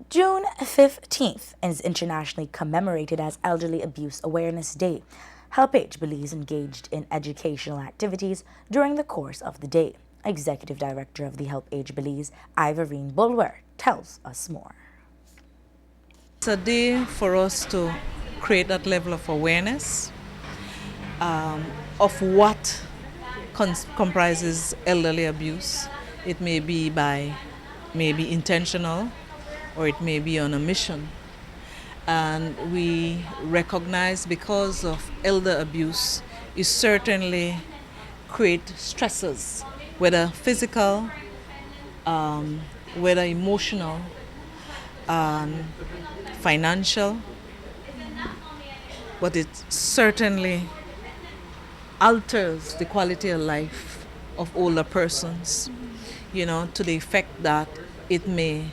June 15th is internationally commemorated as Elderly Abuse Awareness Day. HelpAge Belize engaged in educational activities during the course of the day. Executive Director of the HelpAge Belize, Ivorine Bulwer, tells us more. It's a day for us to create that level of awareness of what comprises elderly abuse. It may be intentional, or it may be on a mission. And we recognize, because of elder abuse, it certainly create stresses, whether physical, whether emotional, financial, but it certainly alters the quality of life of older persons, to the effect that it may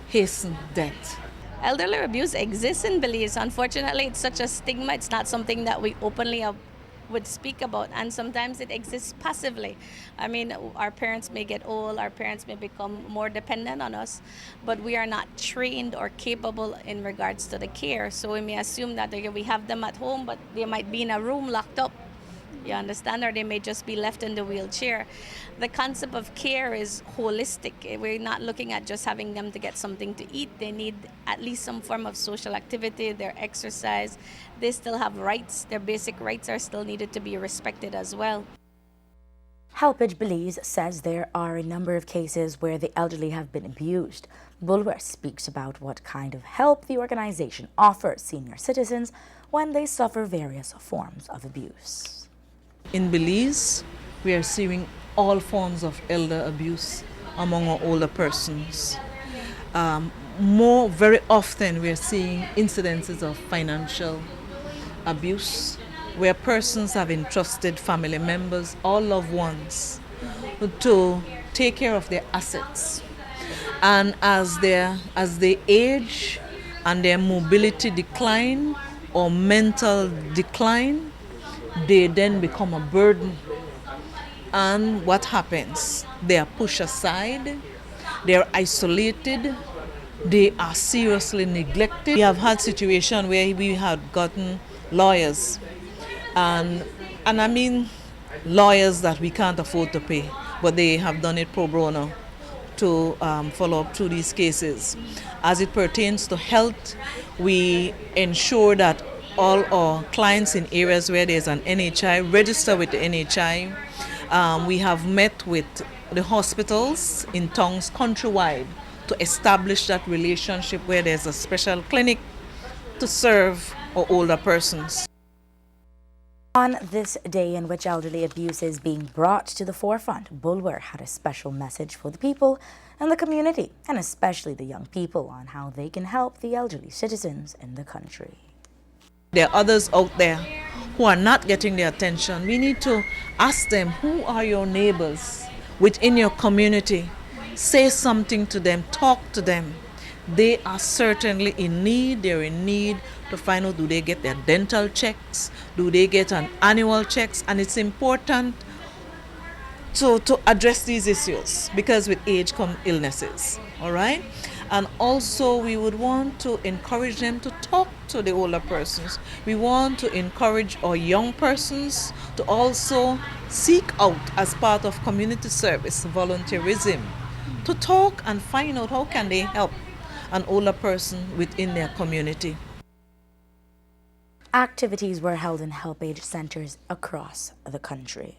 hasten death. Elderly abuse exists in Belize. Unfortunately, it's such a stigma. It's not something that we openly would speak about, and sometimes it exists passively. I mean, our parents may get old, our parents may become more dependent on us, but we are not trained or capable in regards to the care. So we may assume that we have them at home, but they might be in a room locked up. You understand? Or they may just be left in the wheelchair. The concept of care is holistic. We're not looking at just having them to get something to eat. They need at least some form of social activity, their exercise. They still have rights. Their basic rights are still needed to be respected as well. HelpAge Belize says there are a number of cases where the elderly have been abused. Bulwer speaks about what kind of help the organization offers senior citizens when they suffer various forms of abuse. In Belize, we are seeing all forms of elder abuse among our older persons. Very often we are seeing incidences of financial abuse, where persons have entrusted family members or loved ones to take care of their assets. And as they age and their mobility decline or mental decline, they then become a burden. And what happens? They are pushed aside, they are isolated, they are seriously neglected. We have had situations where we had gotten lawyers, and I mean lawyers that we can't afford to pay, but they have done it pro bono to follow up through these cases. As it pertains to health, we ensure that all our clients in areas where there's an NHI register with the NHI. We have met with the hospitals in towns countrywide to establish that relationship where there's a special clinic to serve our older persons. On this day in which elderly abuse is being brought to the forefront, Bulwer had a special message for the people and the community, and especially the young people, on how they can help the elderly citizens in the country. There are others out there who are not getting their attention. We need to ask them, who are your neighbors within your community? Say something to them, talk to them. They are certainly in need. They're in need to find out, do they get their dental checks? Do they get an annual checks? And it's important to address these issues, because with age come illnesses, all right? And also we would want to encourage them to talk to the older persons. We want to encourage our young persons to also seek out, as part of community service, volunteerism, to talk and find out how can they help an older person within their community. Activities were held in HelpAge centers across the country.